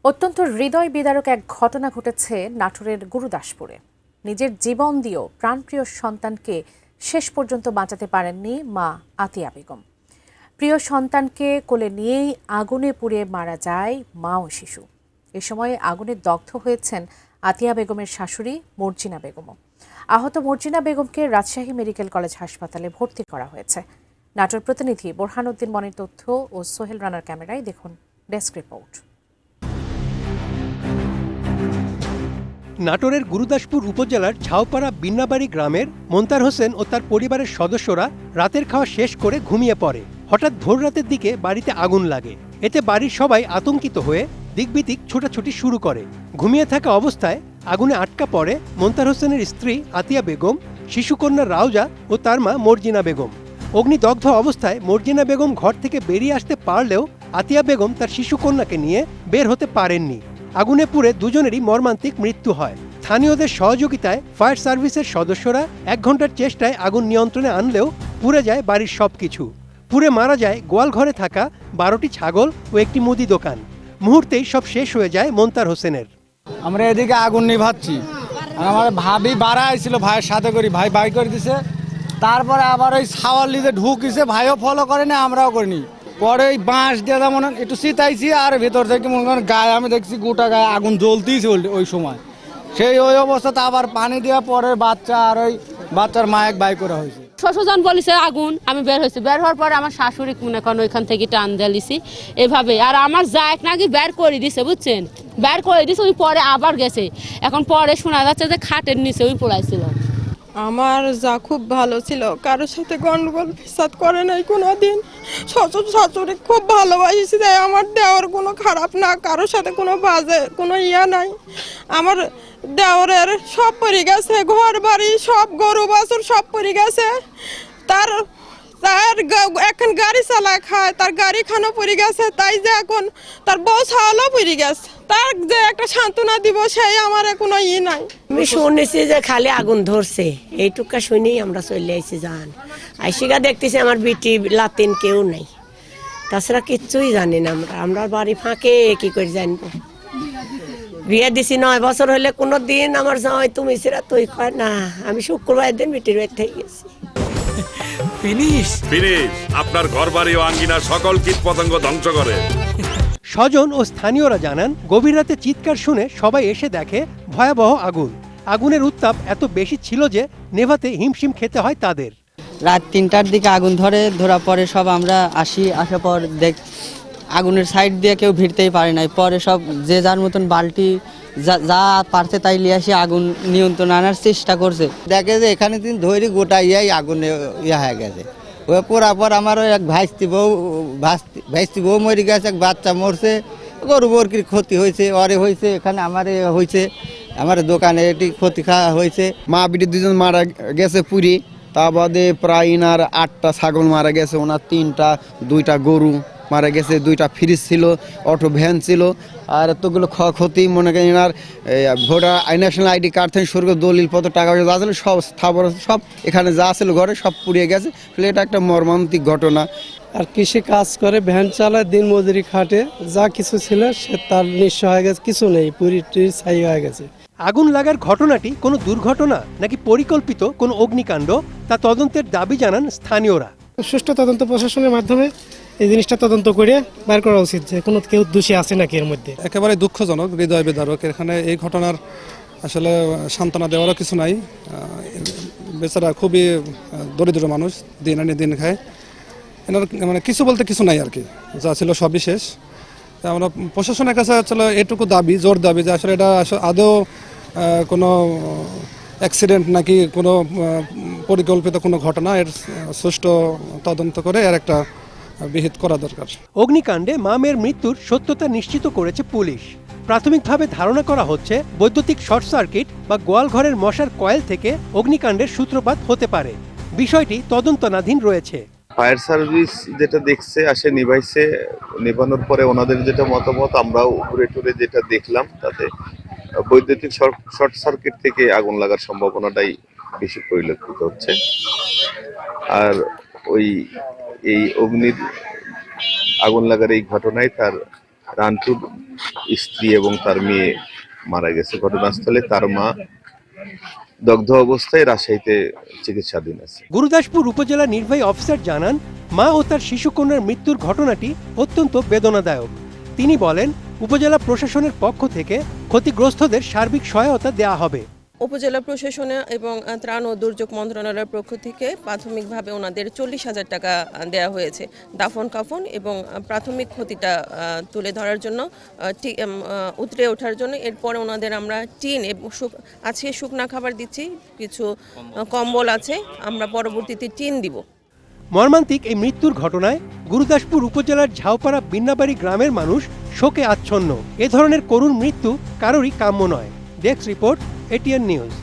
অত্যন্ত হৃদয় বিদারক এক ঘটনা ঘটেছে নাটোরের গুরুদাসপুরে। নিজের জীবন দিয়েও প্রাণপ্রিয় সন্তানকে শেষ পর্যন্ত বাঁচাতে পারেননি মা আতিয়া বেগম। প্রিয় সন্তানকে কোলে নিয়েই আগুনে পুড়ে মারা যায় মা ও শিশু। এ সময় আগুনে দগ্ধ হয়েছেন আতিয়া বেগমের শাশুড়ি মর্জিনা বেগমও। আহত মর্জিনা বেগমকে রাজশাহী মেডিকেল কলেজ হাসপাতালে ভর্তি করা হয়েছে। নাটোর প্রতিনিধি বোরহান উদ্দিন মনির তথ্য ও সোহেল রানার ক্যামেরায় দেখুন ডেস্ক রিপোর্ট। নাটোরের গুরুদাসপুর উপজেলার ঝাউপাড়া বিন্নাবাড়ি গ্রামের মোন্তার হোসেন ও তার পরিবারের সদস্যরা রাতের খাওয়া শেষ করে ঘুমিয়ে পড়ে। হঠাৎ ভোর রাতের দিকে বাড়িতে আগুন লাগে। এতে বাড়ির সবাই আতঙ্কিত হয়ে দিকবিদিক ছোটাছুটি শুরু করে। ঘুমিয়ে থাকা অবস্থায় আগুনে আটকা পড়ে মোন্তার হোসেনের স্ত্রী আতিয়া বেগম, শিশুকন্যা রাউজা ও তার মা মর্জিনা বেগম। অগ্নিদগ্ধ অবস্থায় মর্জিনা বেগম ঘর থেকে বেরিয়ে আসতে পারলেও আতিয়া বেগম তার শিশুকন্যাকে নিয়ে বের হতে পারেননি। আগুনে পুড়ে দুজনেরই মর্মান্তিক মৃত্যু হয়। স্থানীয়দের সহযোগিতায় ফায়ার সার্ভিসের সদস্যরা 1 ঘন্টার চেষ্টায় আগুন নিয়ন্ত্রণে আনলেও পুড়ে যায় বাড়ির সবকিছু। পুড়ে মারা যায় গোয়াল ঘরে থাকা 12টি ছাগল ও একটি মুদি দোকান। মুহূর্তেই সব শেষ হয়ে যায় মোন্তার হোসেনের। আমরা এদিকে আগুন নিভাচ্ছি, আর আমার ভাবি বাড়া আইছিল, ভাইয়ের সাথে করি, ভাই বাই করে দিছে। তারপরে আবার ওই ছাওয়াল লিতে ঢুকিছে, ভাইও ফলো করে না, আমরাও করিনি। পরে ওই বাঁশ দিয়ে যেমন একটু শীতাইছি, আর ভেতর থেকে মনে করেন গায়ে আমি দেখছি গোটা গায়ে আগুন জ্বলতেইছে ওই সময়। সেই ওই অবস্থাতে আবার পানি দেওয়া পরে বাচ্চা আর ওই বাচ্চার মায়ের বাই করা হয়েছে। শ্বশুরজন বলিছে আগুন, আমি বের হয়েছি। বের হওয়ার পরে আমার শাশুড়ি মনে করেন ওইখান থেকে টান দিয়েছি এভাবে, আর আমার জায়গ নাকি বের করে দিছে, বুঝছেন, বের করে দিছে। ওই পরে আবার গেছে, এখন পরে শোনা যাচ্ছে যে খাটের নিচে ওই পড়াইছিল। আমার যা খুব ভালো ছিল, কারোর সাথে গন্ডগোল ফিসাদ করে নাই কোনোদিন। শ্বশুর শাশুড়ি খুব ভালোবাসি, তাই আমার দেওয়ার কোনো খারাপ না, কারোর সাথে কোনো বাজে কোনো ইয়া নাই। আমার দেওরের সব পড়ে গেছে, ঘর বাড়ি সব, গরু বাছুর সব পড়ে গেছে। তার এখন গাড়ি চালায় খায়, তার গাড়ি খানো পড়ে গেছে, তাই যে এখন তার বউ ছাওয়ালও পড়ে গেছে। তার যে একটা সান্ত্বনা দিব সেই আমার কোনো ই নাই। আমি শুনেছি যে খালি আগুন ধরছে, এইটুকা শুনেই আমরা চলে আইছি। জান আইসিগা দেখতেছি আমার বিটি লাতিন কেউ নাই, তাছাড়া কিচ্ছুই জানি না। আমরা বাড়ি ফাঁকে কি করে জানবো। বিয়ে দিছি 9 বছর হলে কোনো দিন আমার জামাই তুমি সেরা তুই কয় না। আমি শুক্রবার দিন বিটির বাড়ি থেকে গেছি। ফিনিশ আপনার ঘরবাড়ি ও আঙ্গিনার সকল কীটপতঙ্গ ধ্বংস করে। স্বজন ও স্থানীয়রা জানান, গভীর রাতে চিৎকার শুনে সবাই এসে দেখে ভয়াবহ আগুন। আগুনের উত্তাপ এত বেশি ছিল যে নেভাতে হিমশিম খেতে হয় তাদের। রাত 3টার দিকে আগুন ধরা পরে সব আমরা আসার পর আগুনের সাইড দিয়ে কেউ ভিড়তেই পারে নাই। পরে সব যে যার মতন বালতি যা পারছে তাই নিয়ে আসি আগুন নিয়ন্ত্রণ আনার চেষ্টা করছে। দেখে যে এখানে দিন ধরে গোটা আগুন হয়ে গেছে। ওই পড়ার পর আমার এক ভাইস্তি বউ মরে গেছে, এক বাচ্চা মরছে, গরু বরকির ক্ষতি হয়েছে, অরে হয়েছে, এখানে আমার হয়েছে, আমার দোকানে এটি ক্ষতি খাওয়া হয়েছে। মা বিটি 2জন মারা গেছে পুরি, তা বাদে প্রায় ইনার 8টা ছাগল মারা গেছে, ওনার 2টা গরু মারা গেছে, 2টা ফ্রিজ ছিল, অটো ভ্যান ছিল, আর এতগুলো ক্ষয়ক্ষতি। মনে করেন এনার ভোটার ন্যাশনাল আইডি কার্ড থেকে শুরু করে দলিলপত্র টাকা যা ছিল সব স্থাবর সব এখানে যা ছিল ঘরে সব পুড়িয়ে গেছে। এটা একটা মর্মান্তিক ঘটনা। আর কৃষি কাজ করে, ভ্যান চালায়, দিন মজুরি খাটে, যা কিছু ছিল সে তার নিঃস্ব হয়ে গেছে, কিছু নেই, পুরি ছাই হয়ে গেছে। আগুন লাগার ঘটনাটি কোনো দুর্ঘটনা নাকি পরিকল্পিত কোনো অগ্নিকাণ্ড, তা তদন্তের দাবি জানান স্থানীয়রা। সুষ্ঠু তদন্ত প্রশাসনের মাধ্যমে এই জিনিসটা তদন্ত করে বের করা উচিত যে কোনো কেউ দোষী আছে নাকি এর মধ্যে। একেবারে দুঃখজনক, হৃদয় বিদারক। এখানে এই ঘটনার আসলে সান্ত্বনা দেওয়ারও কিছু নাই। বেচারা খুবই দরিদ্র মানুষ, দিন আনি দিন খায়। এনার মানে কিছু বলতে কিছু নাই আর কি, যা ছিল সবই শেষ। আমরা প্রশাসনের কাছে আসলে এটুকু দাবি, জোর দাবি যে আসলে এটা আদৌ কোনো অ্যাক্সিডেন্ট নাকি কোনো পরিকল্পিত কোনো ঘটনা, এর সুষ্ঠু তদন্ত করে এর একটা বিহিত করা দরকার। অগ্নিকাণ্ডে মা মেয়ের মৃত্যুর সত্যতা নিশ্চিত করেছে পুলিশ। প্রাথমিকভাবে ধারণা করা হচ্ছে বৈদ্যুতিক শর্ট সার্কিট বা গোয়াল ঘরের মশার কয়েল থেকে অগ্নিকাণ্ডের সূত্রপাত হতে পারে। বিষয়টি তদন্তনাধীন রয়েছে। ফায়ার সার্ভিস যেটা দেখছে, আসে নিভাইছে, নিভানোর পরে ওনাদের যেটা মতামত, আমরাও ঘুরে টুরে যেটা দেখলাম, তাতে বৈদ্যুতিক শর্ট সার্কিট থেকে আগুন লাগার সম্ভাবনাটাই বেশি পরিলক্ষিত হচ্ছে। আর এই আগুন লাগার এই ঘটনায় তার রান্টুর স্ত্রী এবং তার মেয়ে মারা গেছে ঘটনাস্থলে। তার মা দগ্ধ অবস্থায় রাজশাহীতে চিকিৎসাধীন আছে। গুরুদাসপুর উপজেলা নির্বাহী অফিসার জানান, মা ও তার শিশুকন্যার মৃত্যুর ঘটনাটি অত্যন্ত বেদনাদায়ক। তিনি বলেন, উপজেলা প্রশাসনের পক্ষ থেকে ক্ষতিগ্রস্তদের সার্বিক সহায়তা দেওয়া হবে। উপজেলা প্রশাসনে এবং ত্রাণ ও দুর্যোগ মন্ত্রণালয়ের পক্ষ থেকে প্রাথমিকভাবে ওনাদের 40,000 টাকা দেওয়া হয়েছে দাফন কাফন এবং প্রাথমিক ক্ষতিটা তুলে ধরার জন্য, উতরে ওঠার জন্য। এরপরে ওনাদের আমরা টিন এবং আজকে শুকনা খাবার দিচ্ছি, কিছু কম্বল আছে, আমরা পরবর্তীতে টিন দিব। মর্মান্তিক এই মৃত্যুর ঘটনায় গুরুদাসপুর উপজেলার ঝাউপাড়া বিন্নাবাড়ি গ্রামের মানুষ শোকে আচ্ছন্ন। এ ধরনের করুণ মৃত্যু কারোরই কাম্য নয়। Desk report, ATN news.